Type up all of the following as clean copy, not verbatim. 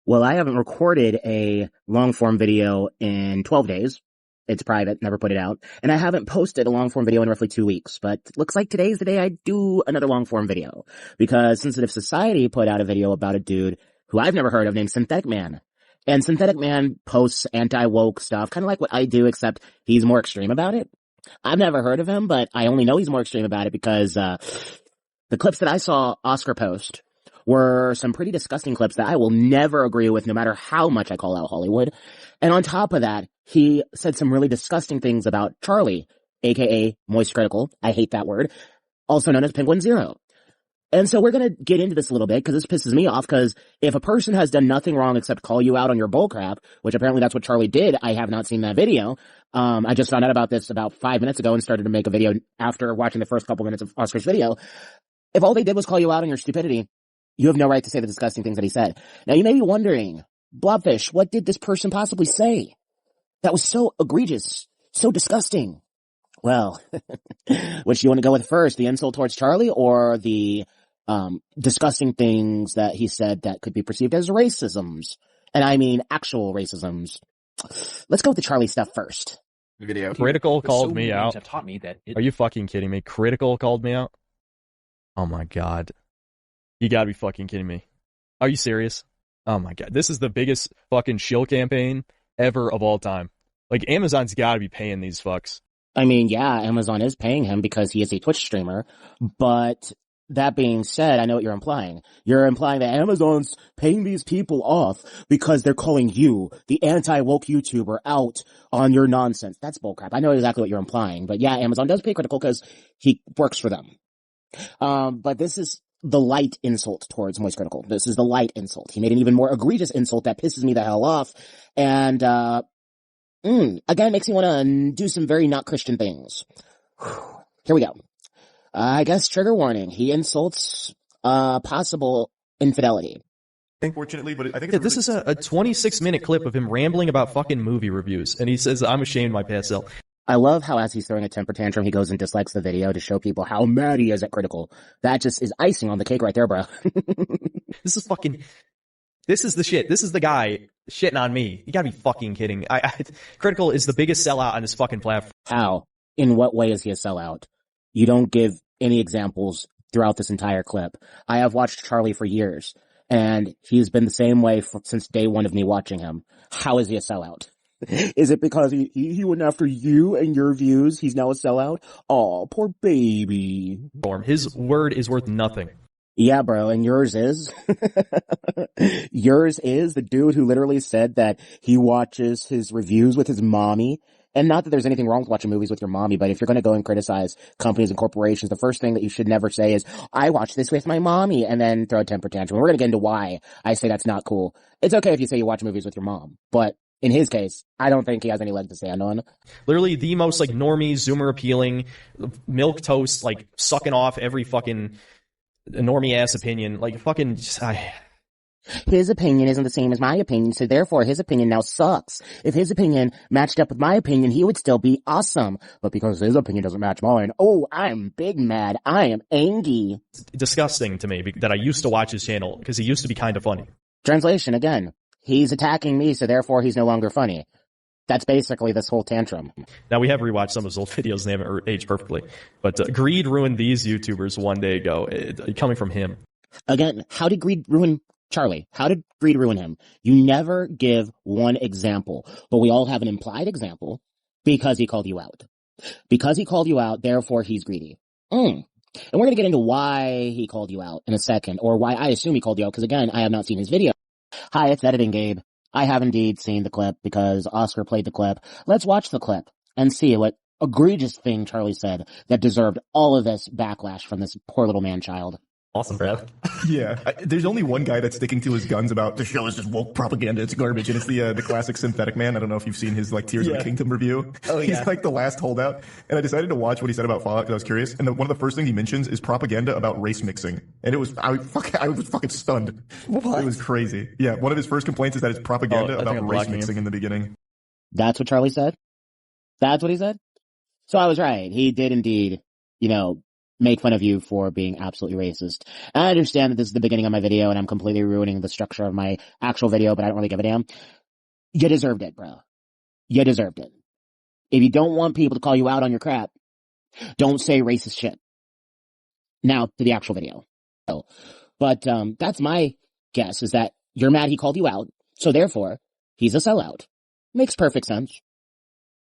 Well, I haven't recorded a long form video in 12 days. It's private, never put it out. And I haven't posted a long form video in roughly 2 weeks, but looks like today's the day I do another long form video because Sensitive Society put out a video about a dude who I've never heard of named Synthetic Man. And Synthetic Man posts anti-woke stuff, kind of like what I do, except he's more extreme about it. I've never heard of him, but I only know he's more extreme about it because, the clips that I saw Oscar post were some pretty disgusting clips that I will never agree with no matter how much I call out Hollywood. And on top of that, he said some really disgusting things about Charlie, aka Moist Critical. I hate that word. Also known as Penguin Zero. And so we're going to get into this a little bit because this pisses me off because if a person has done nothing wrong except call you out on your bullcrap, which apparently that's what Charlie did, I have not seen that video. I just found out about this about 5 minutes ago and started to make a video after watching the first couple minutes of Oscar's video. If all they did was call you out on your stupidity, you have no right to say the disgusting things that he said. Now you may be wondering, Blobfish, what did this person possibly say that was so egregious, so disgusting? Well, which do you want to go with first, the insult towards Charlie or the disgusting things that he said that could be perceived as racisms? And I mean actual racisms. Let's go with the Charlie stuff first. Video. Critical called me out. Have taught me that Are you fucking kidding me? Critical called me out? Oh my god. You gotta be fucking kidding me. Are you serious? Oh my god. This is the biggest fucking shill campaign ever of all time. Like, Amazon's gotta be paying these fucks. I mean, yeah, Amazon is paying him because he is a Twitch streamer, but that being said, I know what you're implying. You're implying that Amazon's paying these people off because they're calling you, the anti-woke YouTuber, out on your nonsense. That's bullcrap. I know exactly what you're implying, but yeah, Amazon does pay Critical because he works for them. But this is the light insult towards Moist Critical. This is the light insult. He made an even more egregious insult that pisses me the hell off. And, again, makes me want to do some very not Christian things. Here we go. I guess trigger warning. He insults, possible infidelity. Unfortunately, but I think it's This is a 26-minute clip of him rambling about fucking movie reviews, and he says, I'm ashamed of my past self. I love how as he's throwing a temper tantrum, he goes and dislikes the video to show people how mad he is at Critical. That just is icing on the cake right there, bro. This is the shit. This is the guy shitting on me. You gotta be fucking kidding. Critical is the biggest sellout on this fucking platform. How? In what way is he a sellout? You don't give any examples throughout this entire clip. I have watched Charlie for years, and he's been the same way since day one of me watching him. How is he a sellout? Is it because he went after you and your views? He's now a sellout? Aw, poor baby. His word is worth nothing. Yeah, bro, and yours is? Yours is the dude who literally said that he watches his reviews with his mommy. And not that there's anything wrong with watching movies with your mommy, but if you're going to go and criticize companies and corporations, the first thing that you should never say is, I watch this with my mommy, and then throw a temper tantrum. We're going to get into why I say that's not cool. It's okay if you say you watch movies with your mom, but in his case, I don't think he has any leg to stand on. Literally the most, like, normie, zoomer appealing, milk toast, like, sucking off every fucking normie ass opinion. Like, fucking, His opinion isn't the same as my opinion, so therefore his opinion now sucks. If his opinion matched up with my opinion, he would still be awesome. But because his opinion doesn't match mine, oh, I'm big mad. I am angry. disgusting to me that I used to watch his channel because he used to be kind of funny. Translation again. He's attacking me, so therefore he's no longer funny. That's basically this whole tantrum. Now, we have rewatched some of his old videos and they haven't aged perfectly. But greed ruined these YouTubers one day ago, coming from him. Again, how did greed ruin Charlie? How did greed ruin him? You never give one example, but we all have an implied example because he called you out. Because he called you out, therefore he's greedy. And we're going to get into why he called you out in a second, or why I assume he called you out, because again, I have not seen his video. Hi, it's Editing Gabe. I have indeed seen the clip because Oscar played the clip. Let's watch the clip and see what egregious thing Charlie said that deserved all of this backlash from this poor little man-child. awesome, bro. Yeah, there's only one guy that's sticking to his guns about the show is just woke propaganda. It's garbage, and it's the classic Synthetic Man. I don't know if you've seen his like Tears of the Kingdom review. Oh yeah, he's like the last holdout. And I decided to watch what he said about Fallout because I was curious. And one of the first things he mentions is propaganda about race mixing, and I was fucking stunned. What? It was crazy. Yeah, one of his first complaints is that it's propaganda about race blocking mixing him. in the beginning. That's what Charlie said? That's what he said? So I was right. He did indeed, make fun of you for being absolutely racist. And I understand that this is the beginning of my video and I'm completely ruining the structure of my actual video, but I don't really give a damn. You deserved it, bro. You deserved it. If you don't want people to call you out on your crap, don't say racist shit. Now to the actual video. But that's my guess, is that you're mad he called you out, so therefore he's a sellout. Makes perfect sense.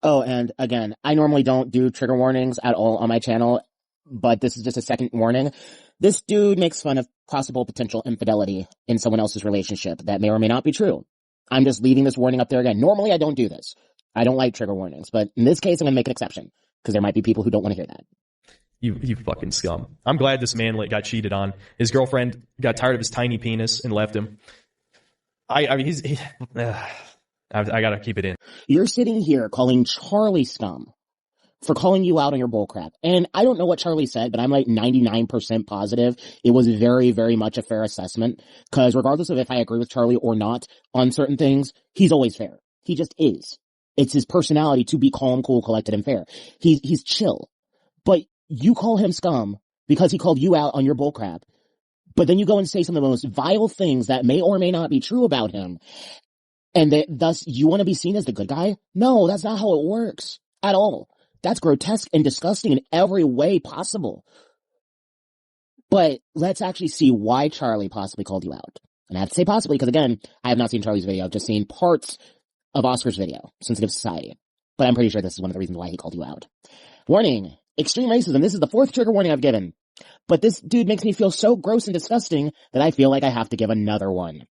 Oh, and again, I normally don't do trigger warnings at all on my channel, but this is just a second warning. This dude makes fun of possible potential infidelity in someone else's relationship that may or may not be true. I'm just leaving this warning up there again. Normally I don't do this. I don't like trigger warnings, but in this case I'm gonna make an exception, because there might be people who don't want to hear that. You fucking scum. I'm glad this man got cheated on. His girlfriend got tired of his tiny penis and left him. I mean, I gotta keep it in. You're sitting here calling Charlie scum for calling you out on your bullcrap. And I don't know what Charlie said, but I'm like 99% positive it was very, very much a fair assessment. Because regardless of if I agree with Charlie or not on certain things, he's always fair. He just is. It's his personality to be calm, cool, collected, and fair. He's chill. But you call him scum because he called you out on your bullcrap. But then you go and say some of the most vile things that may or may not be true about him. And thus you want to be seen as the good guy? No, that's not how it works at all. That's grotesque and disgusting in every way possible. But let's actually see why Charlie possibly called you out. And I have to say possibly because, again, I have not seen Charlie's video. I've just seen parts of Oscar's video, Sensitive Society. But I'm pretty sure this is one of the reasons why he called you out. Warning. Extreme racism. This is the 4th trigger warning I've given. But this dude makes me feel so gross and disgusting that I feel like I have to give another one.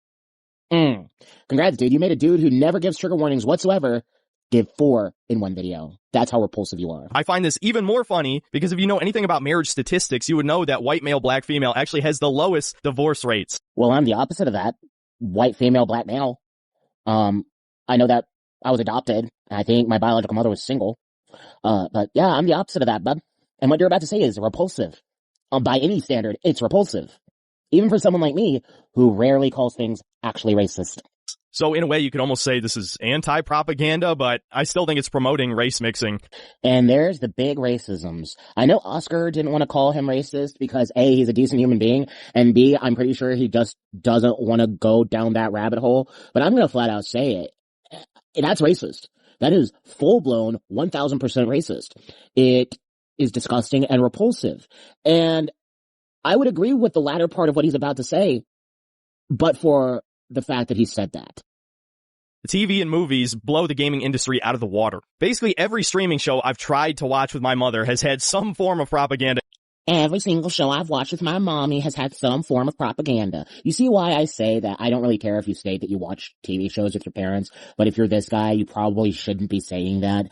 Congrats, dude. You made a dude who never gives trigger warnings whatsoever give 4 in one video. That's how repulsive you are. I find this even more funny because if you know anything about marriage statistics, you would know that white male, black female actually has the lowest divorce rates. Well, I'm the opposite of that. White female, black male. I know that I was adopted. I think my biological mother was single. But yeah, I'm the opposite of that, bud. And what you're about to say is repulsive. By any standard, it's repulsive. Even for someone like me, who rarely calls things actually racist. So in a way, you could almost say this is anti-propaganda, but I still think it's promoting race mixing. And there's the big racisms. I know Oscar didn't want to call him racist because A, he's a decent human being, and B, I'm pretty sure he just doesn't want to go down that rabbit hole. But I'm going to flat out say it. That's racist. That is full-blown 1000% racist. It is disgusting and repulsive. And I would agree with the latter part of what he's about to say, but for the fact that he said that. TV and movies blow the gaming industry out of the water. Basically, every streaming show I've tried to watch with my mother has had some form of propaganda. Every single show I've watched with my mommy has had some form of propaganda. You see why I say that I don't really care if you state that you watch TV shows with your parents, but if you're this guy, you probably shouldn't be saying that.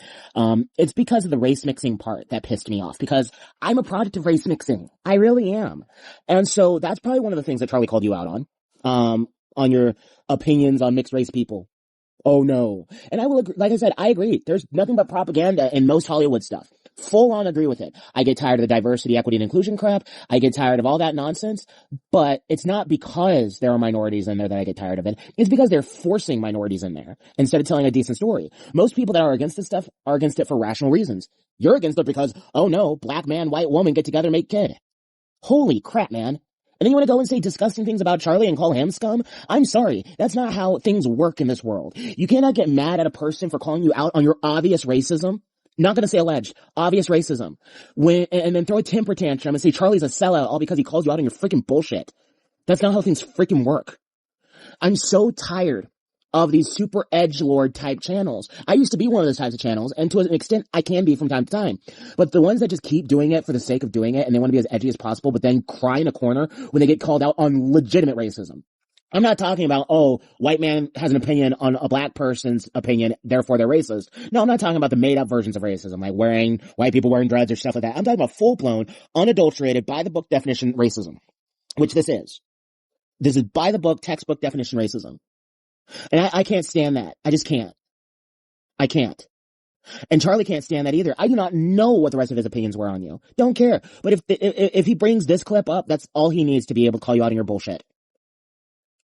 It's because of the race mixing part that pissed me off, because I'm a product of race mixing. I really am. And so that's probably one of the things that Charlie called you out on your opinions on mixed race people. Oh no. And I will agree, like I said, I agree. There's nothing but propaganda in most Hollywood stuff. Full on agree with it. I get tired of the diversity, equity, and inclusion crap. I get tired of all that nonsense. But it's not because there are minorities in there that I get tired of it. It's because they're forcing minorities in there instead of telling a decent story. Most people that are against this stuff are against it for rational reasons. You're against it because, oh no, black man, white woman get together, make kid. Holy crap, man. And then you want to go and say disgusting things about Charlie and call him scum? I'm sorry. That's not how things work in this world. You cannot get mad at a person for calling you out on your obvious racism. Not going to say alleged. Obvious racism. And then throw a temper tantrum and say Charlie's a sellout all because he calls you out on your freaking bullshit. That's not how things freaking work. I'm so tired of these super edgelord type channels. I used to be one of those types of channels, and to an extent, I can be from time to time. But the ones that just keep doing it for the sake of doing it, and they want to be as edgy as possible, but then cry in a corner when they get called out on legitimate racism. I'm not talking about, oh, white man has an opinion on a black person's opinion, therefore they're racist. No, I'm not talking about the made-up versions of racism, like white people wearing dreads or stuff like that. I'm talking about full-blown, unadulterated, by-the-book definition racism, which this is. This is by-the-book, textbook definition racism. And I can't stand that. I just can't. I can't. And Charlie can't stand that either. I do not know what the rest of his opinions were on you. Don't care. But if he brings this clip up, that's all he needs to be able to call you out on your bullshit.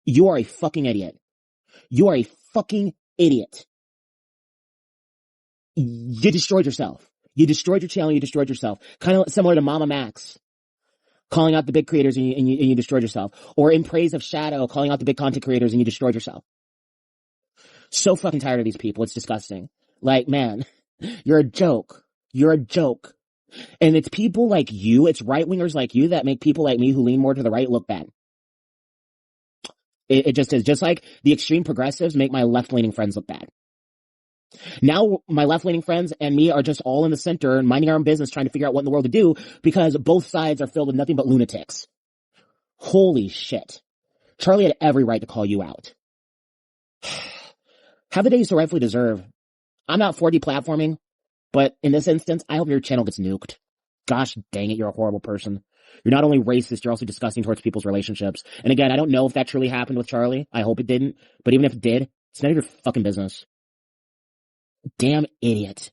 You are a fucking idiot. You are a fucking idiot. You destroyed yourself. You destroyed your channel. You destroyed yourself. Kind of similar to Mama Max. calling out the big creators and you destroyed yourself. Or in praise of Shadow, calling out the big content creators and you destroyed yourself. So fucking tired of these people. It's disgusting. Like, man, you're a joke. You're a joke. And it's people like you, it's right-wingers like you that make people like me who lean more to the right look bad. It just is. Just like the extreme progressives make my left-leaning friends look bad. Now my left-leaning friends and me are just all in the center and minding our own business trying to figure out what in the world to do because both sides are filled with nothing but lunatics. Holy shit. Charlie had every right to call you out. Have the day you so rightfully deserve. I'm not 4D platforming, but in this instance, I hope your channel gets nuked. Gosh dang it, you're a horrible person. You're not only racist, you're also disgusting towards people's relationships. And again, I don't know if that truly happened with Charlie. I hope it didn't. But even if it did, it's none of your fucking business. Damn idiot.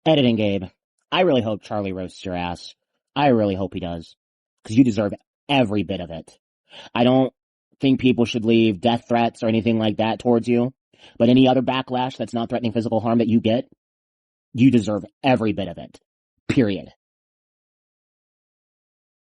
Editing, Gabe. I really hope Charlie roasts your ass. I really hope he does. Because you deserve every bit of it. I don't think people should leave death threats or anything like that towards you. But any other backlash that's not threatening physical harm that you get, you deserve every bit of it. Period.